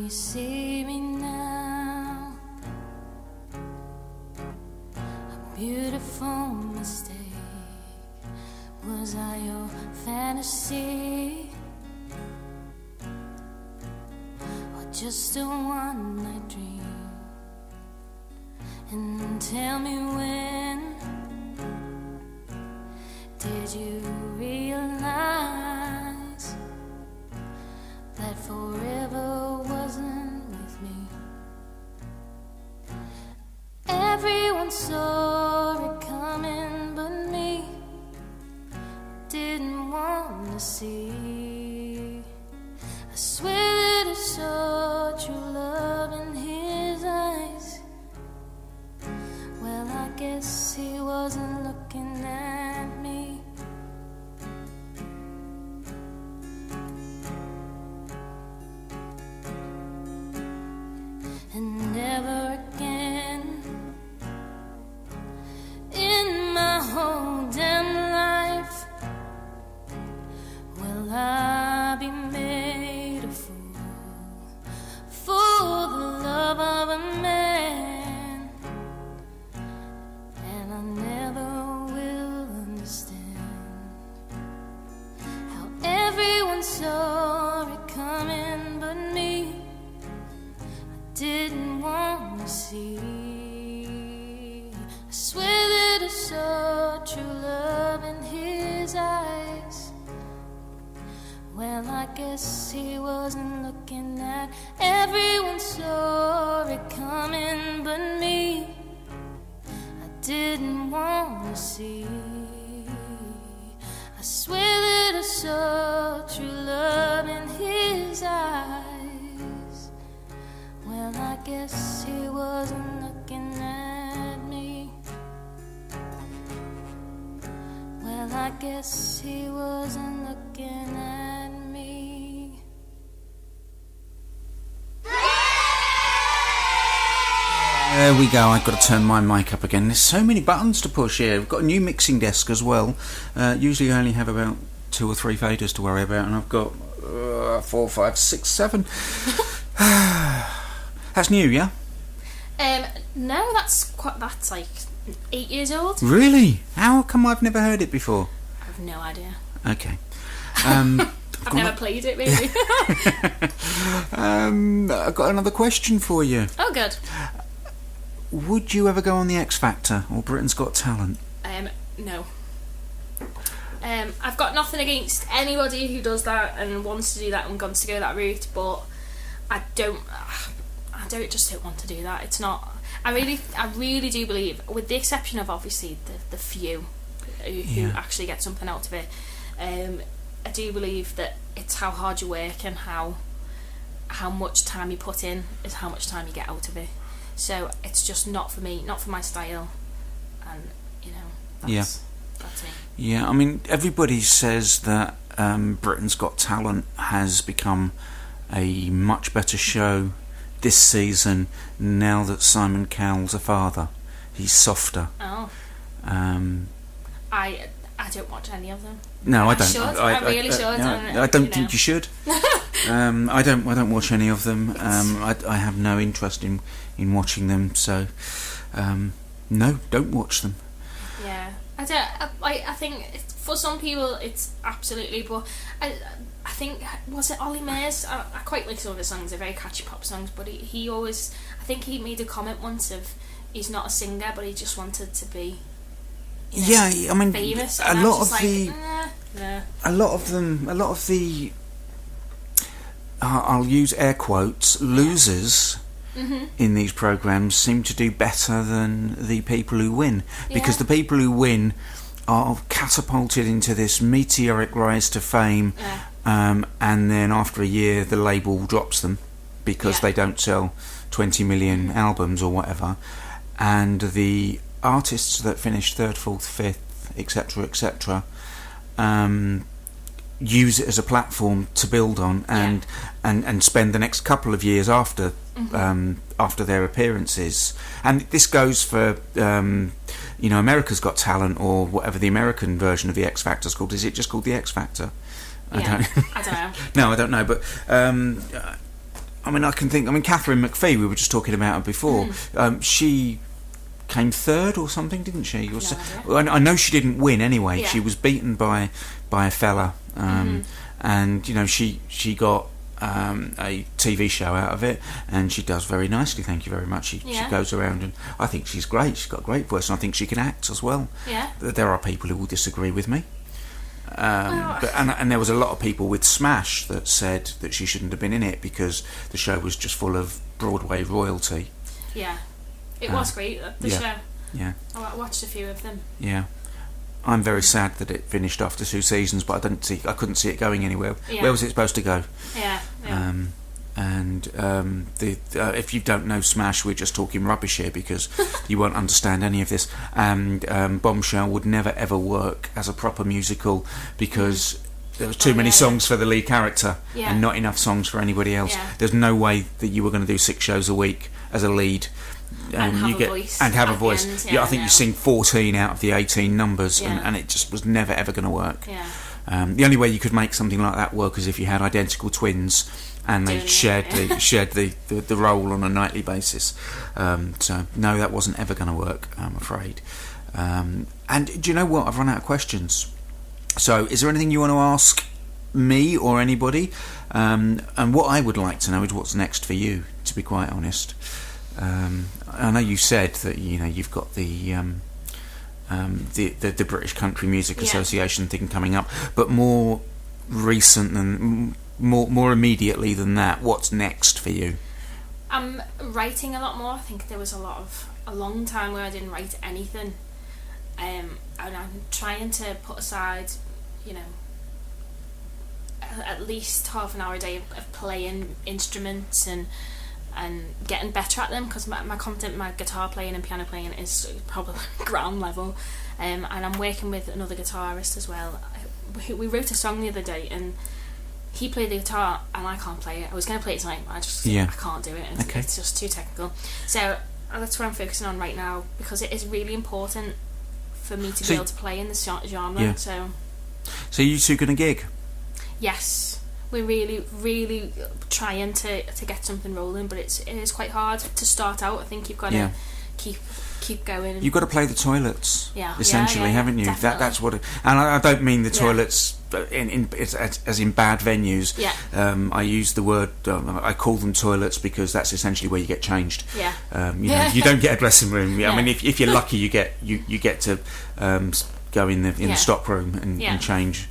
you see me now? A beautiful mistake. Was I your fantasy? Or just a one-night dream? And tell me, when did you realize that forever wasn't with me? Everyone saw it coming but me. Didn't want to see. I swear that I saw true love in his eyes. Well, I guess he wasn't looking at me. And never again in my whole damn life will I be made a fool for the love of a man. And I never will understand how everyone saw it coming but me. I didn't want to see. I swear that I saw true love in his eyes. Well, I guess he wasn't looking at. Everyone saw it coming but me. I didn't want to see. I swear that I saw true love in his eyes. Well, I guess he wasn't looking at me. Well, I guess he wasn't looking at me. There we go, I've got to turn my mic up again. There's so many buttons to push here. We've got a new mixing desk as well. Usually I only have about 2 or 3 faders to worry about, and I've got 4, 5, 6, 7. That's new, yeah? No, that's like 8 years old. Really? How come I've never heard it before? I have no idea. Okay. I've never played it, really. I've got another question for you. Oh, good. Would you ever go on the X Factor or Britain's Got Talent? No. I've got nothing against anybody who does that and wants to do that and wants to go that route, but I don't want to do that. It's not. I really do believe, with the exception of obviously the few who actually get something out of it, I do believe that it's how hard you work and how much time you put in is how much time you get out of it. So it's just not for me, not for my style, and that's me. Yeah, I mean, everybody says that Britain's Got Talent has become a much better show this season now that Simon Cowell's a father. He's softer. Oh. I don't watch any of them. No, I don't. I really should. I don't think you should. I don't watch any of them. I have no interest in watching them. So, no, don't watch them. Yeah, I think for some people it's absolutely, but I think, was it Ollie Mayers? I quite like some of his songs. They're very catchy pop songs, but he always, I think he made a comment once of he's not a singer, but he just wanted to be. I mean, famous. A lot of the I'll use air quotes, losers in these programs seem to do better than the people who win, because the people who win are catapulted into this meteoric rise to fame, and then after a year the label drops them because they don't sell 20 million albums or whatever, and the artists that finish 3rd, 4th, 5th, etc., use it as a platform to build on and spend the next couple of years after their appearances. And this goes for America's Got Talent, or whatever the American version of the X Factor's called. Is it just called the X Factor? I don't know. No, I don't know. But I mean, I can think. I mean, Catherine McPhee. We were just talking about her before. She came third or something, didn't she? Or I know she didn't win anyway. Yeah. She was beaten by a fella, and you know she got a TV show out of it, and she does very nicely. Thank you very much. She goes around, and I think she's great. She's got a great voice, and I think she can act as well. Yeah. There are people who will disagree with me. And there was a lot of people with Smash that said that she shouldn't have been in it because the show was just full of Broadway royalty. Yeah, it was great, the show. Yeah, I watched a few of them. Yeah, I'm very sad that it finished after 2 seasons, but I couldn't see it going anywhere. Yeah. Where was it supposed to go? Yeah. If you don't know Smash, we're just talking rubbish here because you won't understand any of this. And Bombshell would never ever work as a proper musical because there was too many songs for the lead character and not enough songs for anybody else. Yeah. There's no way that you were going to do 6 shows a week as a lead. And have a voice. End, I think you sing 14 out of the 18 numbers, and it just was never ever going to work. Yeah. The only way you could make something like that work is if you had identical twins and they shared the role on a nightly basis. So no, that wasn't ever going to work, I'm afraid. And do you know what? I've run out of questions. So is there anything you want to ask me or anybody? And what I would like to know is what's next for you, to be quite honest. I know you said that you've got the British Country Music Association thing coming up, but more recent than more immediately than that, what's next for you? I'm writing a lot more. I think there was a long time where I didn't write anything, and I'm trying to put aside, at least half an hour a day of playing instruments and getting better at them, because my guitar playing and piano playing is probably ground level, and I'm working with another guitarist as well. We wrote a song the other day and he played the guitar and I can't play it. I was going to play it tonight, but I can't do it. It's just too technical. So that's what I'm focusing on right now, because it is really important for me to be able to play in this genre. Yeah. So you two going to gig? Yes, we're really, really trying to get something rolling, but it is quite hard to start out. I think you've got to keep going. You've got to play the toilets, essentially, haven't you? Definitely. That's what. And I don't mean the toilets as in bad venues. Yeah. I use the word. I call them toilets because that's essentially where you get changed. Yeah. You don't get a dressing room. I mean, if you're lucky, you get to go in the stock room and change.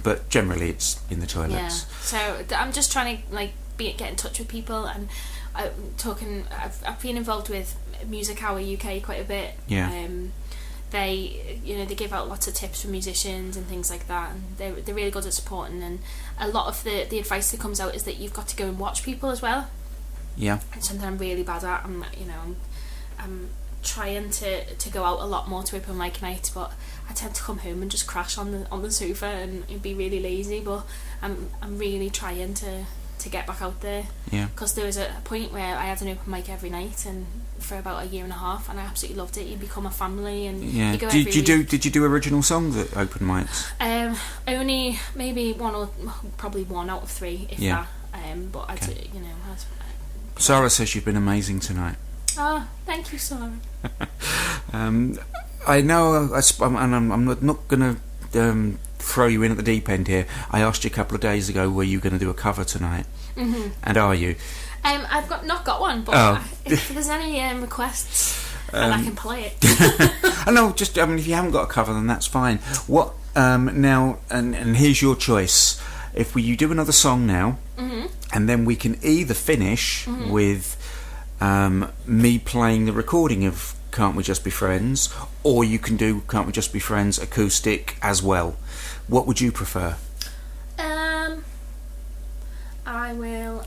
But generally, it's in the toilets. Yeah. So I'm just trying to get in touch with people, and I've been involved with Music Hour UK quite a bit. Yeah. They give out lots of tips for musicians and things like that, and they're really good at supporting. And a lot of the advice that comes out is that you've got to go and watch people as well. Yeah. It's something I'm really bad at. I'm trying to go out a lot more to open mic nights, but I tend to come home and just crash on the sofa and be really lazy. But I'm really trying to get back out there. Yeah. Because there was a point where I had an open mic every night, and for about a year and a half, and I absolutely loved it. You become a family, and you go every week. Did you do original songs at open mics? Only maybe probably one out of 3, if that. But I do, Sarah says you've been amazing tonight. Oh, thank you, Sarah. I know, and I'm not going to throw you in at the deep end here. I asked you a couple of days ago, were you going to do a cover tonight? Mm-hmm. And are you? I've not got one, but if there's any requests, then I can play it. No, if you haven't got a cover, then that's fine. What now? And here's your choice. If you do another song now, and then we can either finish with me playing the recording of Can't We Just Be Friends, or you can do Can't We Just Be Friends acoustic as well. What would you prefer? I will.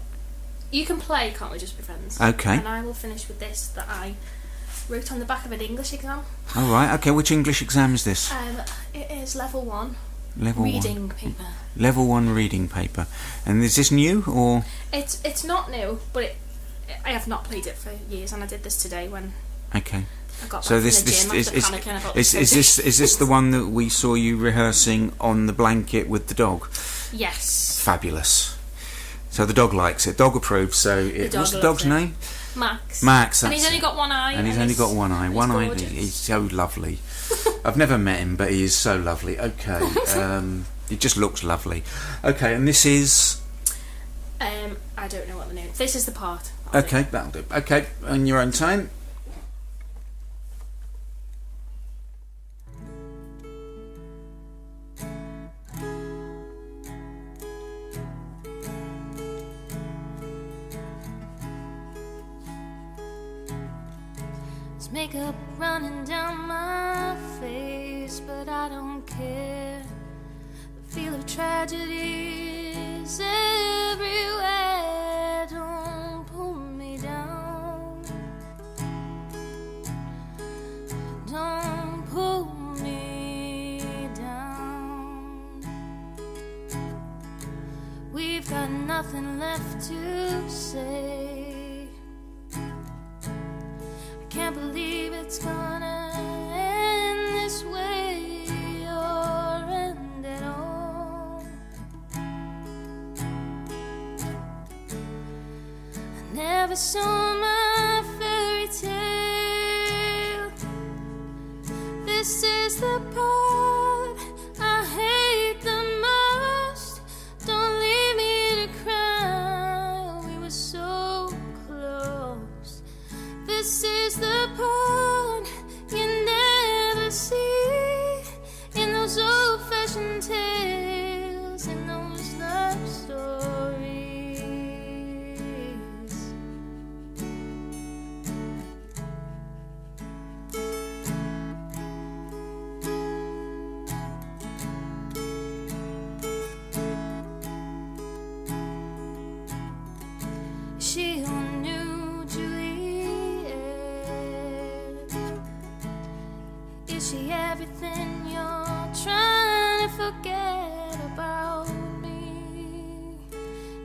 You can play Can't We Just Be Friends. Okay. And I will finish with this that I wrote on the back of an English exam. All right. Okay. Which English exam is this? It is level 1. Reading paper. Level 1 reading paper. And is this new or? It's not new, but I have not played it for years, and I did this today when. Okay. I got back from the gym after panicking about is this the one that we saw you rehearsing on the blanket with the dog? Yes. Fabulous. So the dog likes it. Dog approved. So what's the dog's name? Max. Max. And he's only got one eye. And he's only got one eye. One eye. Gorgeous. He's so lovely. I've never met him, but he is so lovely. Okay. He just looks lovely. Okay, and this is. I don't know what the name. This is the part. Okay, that'll do. Okay, on your own time. There's makeup running down my face, but I don't care. The feel of tragedy is everywhere. Don't pull me down. Don't pull me down. We've got nothing left to say. I can't believe it's gonna end this way or end at all. I never saw my fairy tale. This is the part I hate the most. Don't leave me to cry. We were so close. This is the part you never see in those old-fashioned tales, in those love stories. She who knew Juliet, is she everything you're trying to forget about me?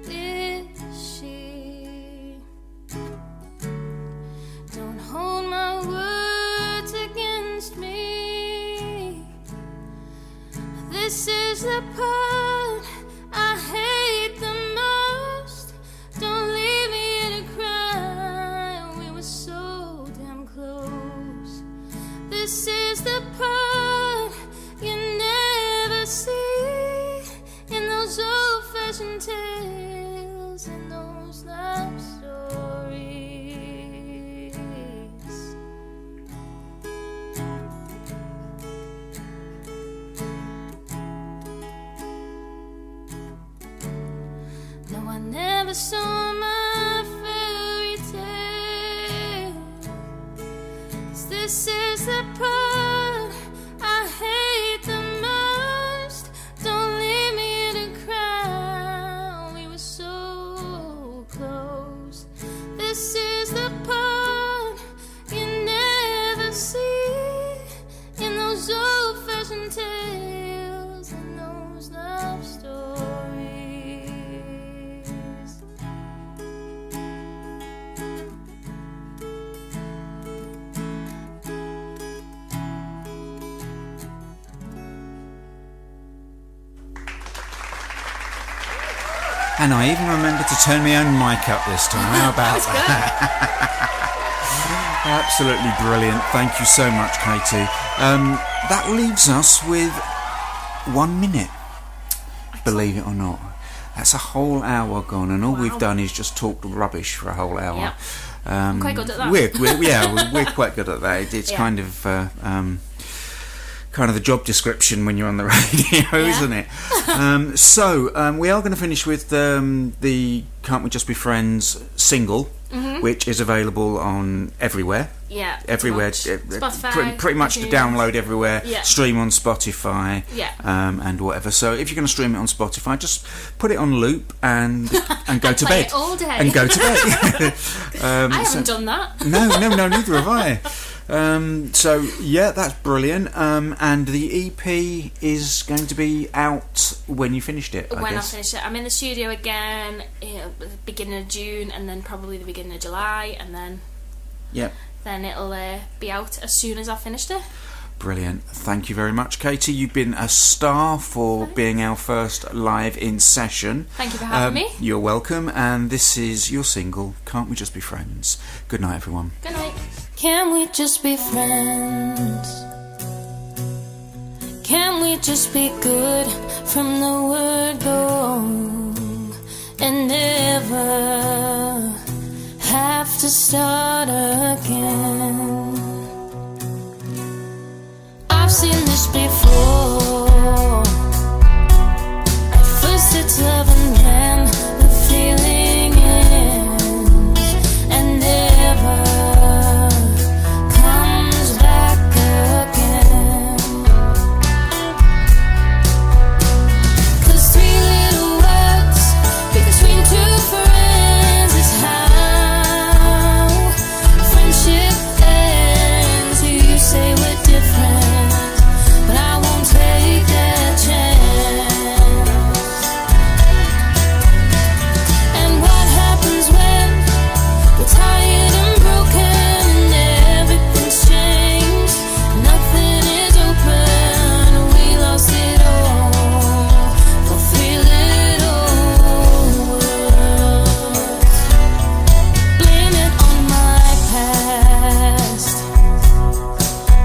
Is she? Don't hold my words against me. This is the part I hate the most. Don't leave me to cry. We were so damn close. This is the part you never see in those old-fashioned tales, in those love stories. No, I never saw my fairy tale. 'Cause this is the part I hate the most. Don't leave me to cry. We were so close. This is the part you never see in those old-fashioned tales, in those love stories. And I even remembered to turn my own mic up this time. How about that? Absolutely brilliant. Thank you so much, Katie. That leaves us with 1 minute, believe it or not. That's a whole hour gone, and all we've done is just talked rubbish for a whole hour. Yep. I'm quite good at that. We're quite good at that. It's Yeah. kind of the job description when you're on the radio, isn't it? So we are going to finish with the Can't We Just Be Friends single, which is available on everywhere. Yeah. Everywhere. Spotify. Pretty much to iTunes. download everywhere. Yeah. Stream on Spotify. Yeah. And whatever. So if you're going to stream it on Spotify, just put it on loop and go to Play bed. it all day. And go to bed. I haven't done that. No, neither have I. So yeah, that's brilliant. And the EP is going to be out when you finished it. When I guess. finish it, I'm in the studio again, beginning of June, and then probably the beginning of July, and then Yeah. it'll be out as soon as I've finished it. Brilliant. Thank you very much, Katie. You've been a star for being our first live in session. Thank you for having me. You're welcome. And this is your single, Can't We Just Be Friends? Good night, everyone. Good night. Can we just be friends? Can we just be good from the word go and never have to start again? I've seen this before. At first it's love and then the feeling ends and never comes back again. 'Cause 3 little words between 2 friends is how friendship ends. You say we're different, but I won't take that chance. And what happens when we're tired and broken and everything's changed? Nothing is open, we lost it all for 3 little words. Blame it on my past,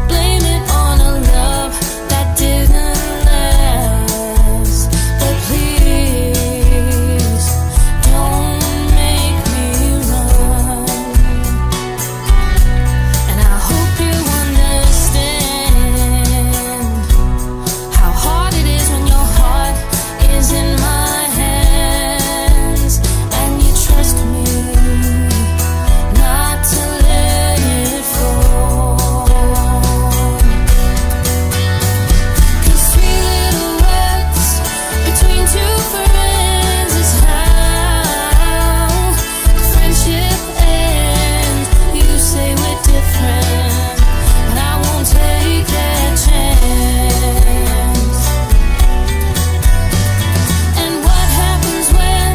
blame it on a love that didn't last. But please don't make me run. And I hope you understand how hard it is when your heart is in my hands, and you trust me not to let it fall. 'Cause 3 little words between 2 friends is how friendship ends. You say we're different, but I won't take that chance. And what happens when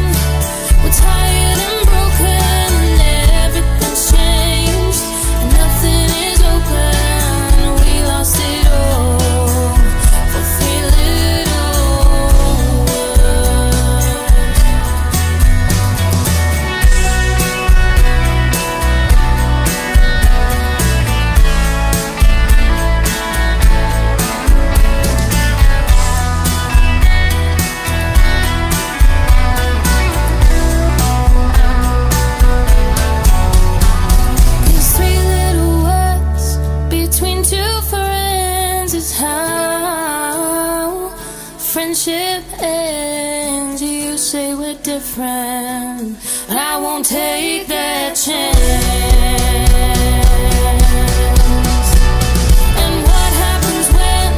we're tired and broken and everything's changed and nothing is open? We lost it all for 3 little words. These 3 little words between 2 friends is how friendship ends. You say we're different, but I won't take that chance. And what happens when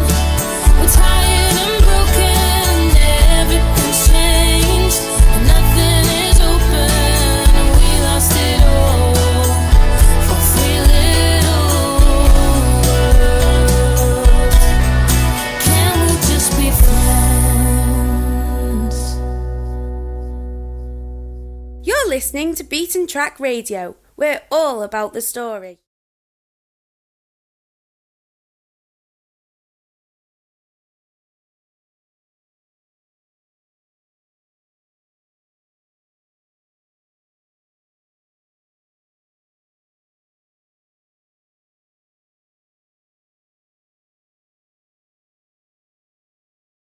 we're tired and broken and everything's changed and nothing is open? We lost it all for 3 little words. Can we just be friends? You're listening to Beaten Track Radio. We're all about the story.